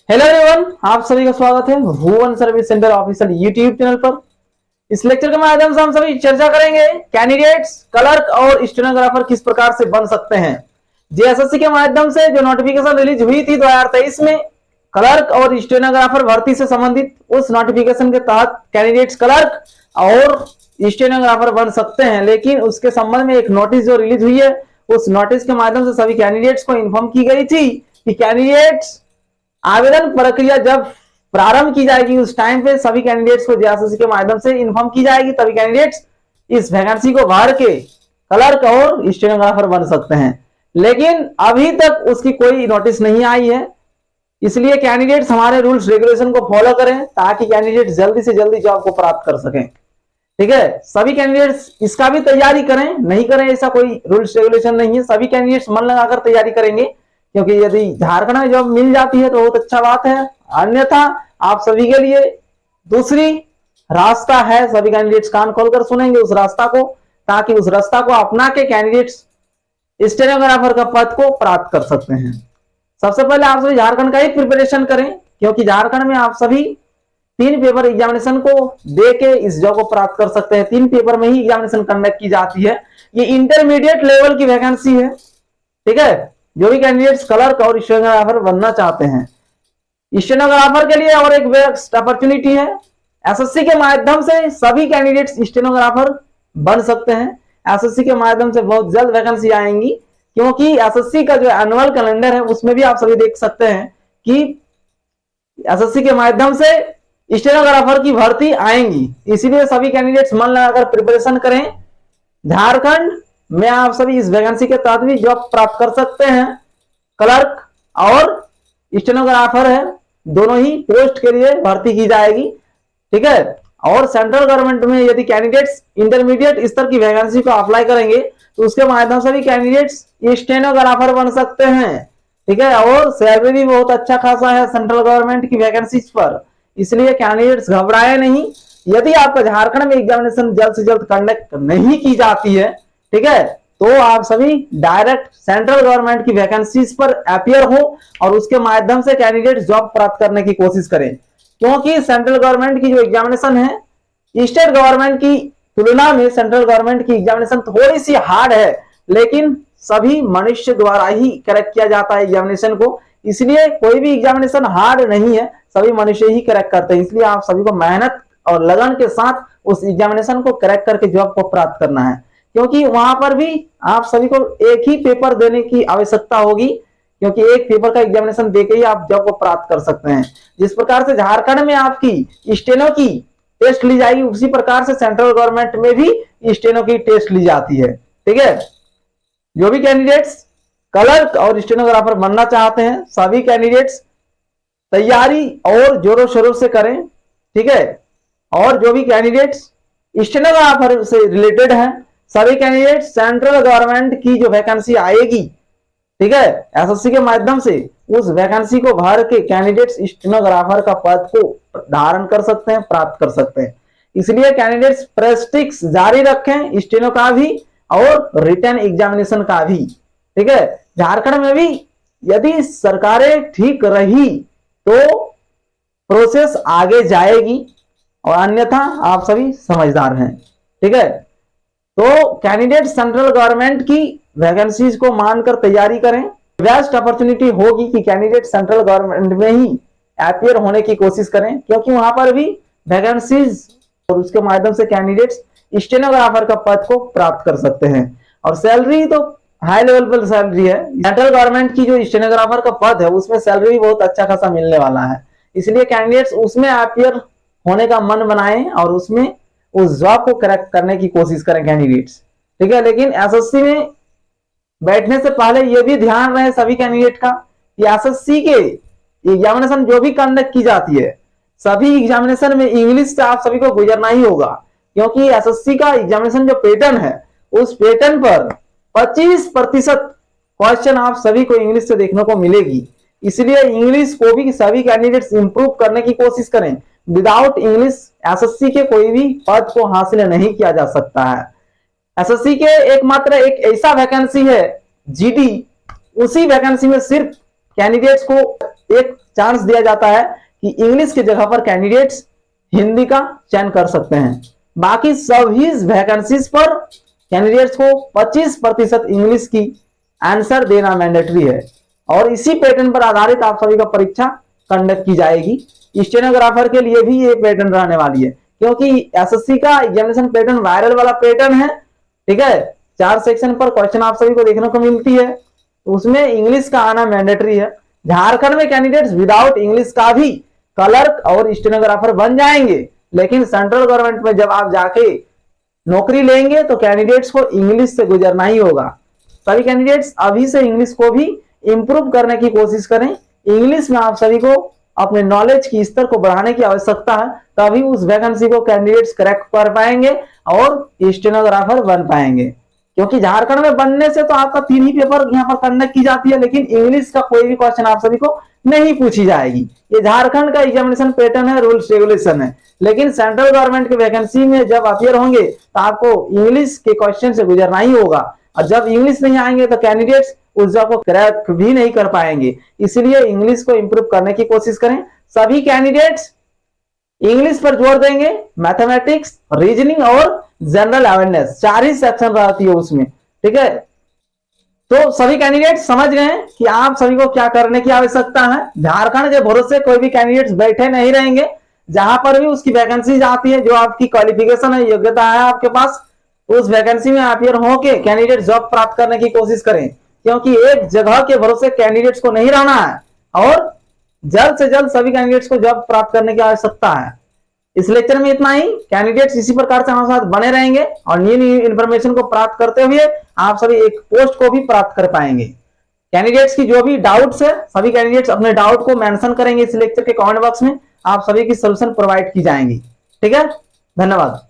Hello everyone, आप सभी का स्वागत है Bhuvan service centre official YouTube channel पर। इस लेक्चर के माध्यम से हम सभी चर्चा करेंगे कैंडिडेट्स क्लर्क और स्टेनोग्राफर किस प्रकार से बन सकते हैं। जेएसएससी के माध्यम से जो नोटिफिकेशन रिलीज हुई थी 2023 में क्लर्क और स्टेनोग्राफर भर्ती से संबंधित, उस नोटिफिकेशन के तहत कैंडिडेट्स क्लर्क और स्टेनोग्राफर बन सकते हैं। लेकिन उसके संबंध में एक नोटिस जो रिलीज हुई है, उस नोटिस के माध्यम से सभी कैंडिडेट्स को इन्फॉर्म की गई थी कि कैंडिडेट्स आवेदन प्रक्रिया जब प्रारंभ की जाएगी उस टाइम पे सभी कैंडिडेट्स को जेएसएससी के माध्यम से इन्फॉर्म की जाएगी, तभी कैंडिडेट्स इस वैकेंसी को भर के क्लर्क और स्टेनोग्राफर बन सकते हैं। लेकिन अभी तक उसकी कोई नोटिस नहीं आई है, इसलिए कैंडिडेट्स हमारे रूल्स रेगुलेशन को फॉलो करें ताकि कैंडिडेट्स जल्दी से जल्दी जॉब को प्राप्त कर सकें। ठीक है, सभी कैंडिडेट्स इसका भी तैयारी करें, नहीं करें ऐसा कोई रूल्स रेगुलेशन नहीं है। सभी कैंडिडेट्स मन लगाकर तैयारी करेंगे, क्योंकि यदि झारखंड में जॉब मिल जाती है तो बहुत अच्छा बात है, अन्यथा आप सभी के लिए दूसरी रास्ता है। सभी कैंडिडेट्स कान खोलकर सुनेंगे उस रास्ता को, ताकि उस रास्ता को अपना के कैंडिडेट्स स्टेनोग्राफर का पद को प्राप्त कर सकते हैं। सबसे पहले आप सभी झारखंड का ही प्रिपरेशन करें, क्योंकि झारखंड में आप सभी 3 पेपर एग्जामिनेशन को दे के इस जॉब को प्राप्त कर सकते हैं। 3 पेपर में ही एग्जामिनेशन कंडक्ट की जाती है। ये इंटरमीडिएट लेवल की वैकेंसी है। ठीक है, जो भी कैंडिडेट्स क्लर्क और स्टेनोग्राफर बनना चाहते हैं, स्टेनोग्राफर के लिए और एक बेस्ट अपॉर्चुनिटी है। एसएससी के माध्यम से सभी कैंडिडेट्स स्टेनोग्राफर बन सकते हैं। एसएससी के माध्यम से बहुत जल्द वैकेंसी आएंगी, क्योंकि एसएससी का जो एनुअल कैलेंडर है उसमें भी आप सभी देख सकते हैं कि एसएससी के माध्यम से स्टेनोग्राफर की भर्ती आएंगी। इसीलिए सभी कैंडिडेट्स मन लगाकर प्रिपरेशन करें। झारखंड में आप सभी इस वैकेंसी के तहत भी जॉब प्राप्त कर सकते हैं। क्लर्क और स्टेनोग्राफर है, दोनों ही पोस्ट के लिए भर्ती की जाएगी। ठीक है, और सेंट्रल गवर्नमेंट में यदि कैंडिडेट्स इंटरमीडिएट स्तर की वैकेंसी को अप्लाई करेंगे तो उसके माध्यम से भी कैंडिडेट्स स्टेनोग्राफर बन सकते हैं। ठीक है, और सैलरी भी बहुत अच्छा खासा है सेंट्रल गवर्नमेंट की वैकेंसीज पर, इसलिए कैंडिडेट्स घबराए नहीं। यदि आपका झारखंड में एग्जामिनेशन जल्द से जल्द कंडक्ट नहीं की जाती है, ठीक है, तो आप सभी डायरेक्ट सेंट्रल गवर्नमेंट की वैकेंसीज पर अपियर हो और उसके माध्यम से कैंडिडेट जॉब प्राप्त करने की कोशिश करें। क्योंकि सेंट्रल गवर्नमेंट की जो एग्जामिनेशन है, स्टेट गवर्नमेंट की तुलना में सेंट्रल गवर्नमेंट की एग्जामिनेशन थोड़ी सी हार्ड है, लेकिन सभी मनुष्य द्वारा ही करेक्ट किया जाता है एग्जामिनेशन को। इसलिए कोई भी एग्जामिनेशन हार्ड नहीं है, सभी मनुष्य ही करेक्ट करते हैं। इसलिए आप सभी को मेहनत और लगन के साथ उस एग्जामिनेशन को करेक्ट करके जॉब को प्राप्त करना है, क्योंकि वहां पर भी आप सभी को एक ही पेपर देने की आवश्यकता होगी, क्योंकि एक पेपर का एग्जामिनेशन देके ही आप जॉब को प्राप्त कर सकते हैं। जिस प्रकार से झारखंड में आपकी स्टेनो की टेस्ट ली जाएगी, उसी प्रकार से सेंट्रल गवर्नमेंट में भी स्टेनो की टेस्ट ली जाती है। ठीक है, जो भी कैंडिडेट्स क्लर्क और स्टेनोग्राफर बनना चाहते हैं, सभी कैंडिडेट्स तैयारी और जोरों शोरों से करें। ठीक है, और जो भी कैंडिडेट्स स्टेनोग्राफर से रिलेटेड हैं, सभी कैंडिडेट सेंट्रल गवर्नमेंट की जो वैकेंसी आएगी, ठीक है, एसएससी के माध्यम से उस वैकेंसी को भर के कैंडिडेट्स स्टेनोग्राफर का पद को धारण कर सकते हैं, प्राप्त कर सकते हैं। इसलिए कैंडिडेट्स प्रैक्टिस जारी रखें, स्टेनो का भी और रिटन एग्जामिनेशन का भी। ठीक है, झारखंड में भी यदि सरकारें ठीक रही तो प्रोसेस आगे जाएगी, और अन्यथा आप सभी समझदार हैं। ठीक है, तो कैंडिडेट सेंट्रल गवर्नमेंट की वैकेंसीज को मानकर तैयारी करें। बेस्ट अपॉर्चुनिटी होगी कि कैंडिडेट सेंट्रल गवर्नमेंट में ही अपियर होने की कोशिश करें, क्योंकि वहां पर भी वैकेंसीज और उसके माध्यम से कैंडिडेट्स स्टेनोग्राफर का पद को प्राप्त कर सकते हैं। और सैलरी तो हाई लेवल पर सैलरी है। सेंट्रल गवर्नमेंट की जो स्टेनोग्राफर का पद है उसमें सैलरी भी बहुत अच्छा खासा मिलने वाला है। इसलिए कैंडिडेट्स उसमें अपियर होने का मन बनाएं और उसमें उस जॉब को करेक्ट करने की कोशिश करें कैंडिडेट्स। ठीक है, लेकिन एसएससी में बैठने से पहले यह भी ध्यान रहे सभी कैंडिडेट का कि एसएससी के एग्जामिनेशन जो भी कंडक्ट की जाती है, सभी एग्जामिनेशन में इंग्लिश से आप सभी को गुजरना ही होगा, क्योंकि एसएससी का एग्जामिनेशन जो पैटर्न है उस पैटर्न पर 25% क्वेश्चन आप सभी को इंग्लिश से देखने को मिलेगी। इसलिए इंग्लिश को भी सभी कैंडिडेट्स इंप्रूव करने की कोशिश करें। विदाउट इंग्लिश एसएससी के कोई भी पद को हासिल नहीं किया जा सकता है। एसएससी के एकमात्र एक ऐसा वैकेंसी है जीडी, उसी वैकेंसी में सिर्फ कैंडिडेट्स को एक चांस दिया जाता है कि इंग्लिश की जगह पर कैंडिडेट्स हिंदी का चयन कर सकते हैं। बाकी सभी वैकेंसीज पर कैंडिडेट्स को 25% इंग्लिश की आंसर देना मैंडेटरी है और इसी पैटर्न पर आधारित आप सभी का परीक्षा कंडक्ट की जाएगी। स्टेनोग्राफर के लिए भी ये पैटर्न रहने वाली है, क्योंकि एसएससी का एग्जामिनेशन पैटर्न वायरल वाला पैटर्न है। ठीक है, 4 सेक्शन पर क्वेश्चन आप सभी को देखने को मिलती है, उसमें इंग्लिश का आना मैंडेटरी है। झारखंड में कैंडिडेट्स विदाउट इंग्लिश का भी क्लर्क और स्टेनोग्राफर बन जाएंगे, लेकिन सेंट्रल गवर्नमेंट में जब आप जाके नौकरी लेंगे तो कैंडिडेट्स को इंग्लिश से गुजरना ही होगा। सभी कैंडिडेट्स अभी से इंग्लिश को भी इंप्रूव करने की कोशिश करें। इंग्लिश में आप सभी को अपने नॉलेज की स्तर को बढ़ाने की आवश्यकता है, तभी उस वैकेंसी को कैंडिडेट्स क्रैक कर पाएंगे और स्टेनोग्राफर बन पाएंगे। क्योंकि झारखंड में बनने से तो आपका 3 ही पेपर यहाँ पर कंडक्ट की जाती है, लेकिन इंग्लिश का कोई भी क्वेश्चन आप सभी को नहीं पूछी जाएगी। ये झारखंड का एग्जामिनेशन पैटर्न है, रूल्स रेगुलेशन है। लेकिन सेंट्रल गवर्नमेंट की वैकेंसी में जब अपियर होंगे तो आपको इंग्लिश के क्वेश्चन से गुजरना ही होगा, और जब इंग्लिश नहीं आएंगे तो कैंडिडेट्स उस जॉब को क्रैक भी नहीं कर पाएंगे। इसलिए इंग्लिश को इंप्रूव करने की कोशिश करें। सभी कैंडिडेट्स इंग्लिश पर जोर देंगे। मैथमेटिक्स, रीजनिंग और जनरल अवेयरनेस 4 ही सेक्शन रहती है उसमें। ठीक है, तो सभी कैंडिडेट समझ गए कि आप सभी को क्या करने की आवश्यकता है। झारखंड के भरोसे कोई भी कैंडिडेट्स बैठे नहीं रहेंगे। जहां पर भी उसकी वैकेंसी आती है, जो आपकी क्वालिफिकेशन है, योग्यता है आपके पास, उस वैकेंसी में अपियर होके कैंडिडेट जॉब प्राप्त करने की कोशिश करें, क्योंकि एक जगह के भरोसे कैंडिडेट्स को नहीं रहना है और जल्द से जल्द सभी कैंडिडेट्स को जॉब प्राप्त करने की आवश्यकता है। इस लेक्चर में इतना ही। कैंडिडेट्स इसी प्रकार से हमारे साथ बने रहेंगे और न्यू न्यू इन्फॉर्मेशन को प्राप्त करते हुए आप सभी एक पोस्ट को भी प्राप्त कर पाएंगे। कैंडिडेट्स की जो भी डाउट्स है, सभी कैंडिडेट्स अपने डाउट को मेंशन करेंगे इस लेक्चर के कमेंट बॉक्स में, आप सभी की सोल्यूशन प्रोवाइड की जाएंगी। ठीक है, धन्यवाद।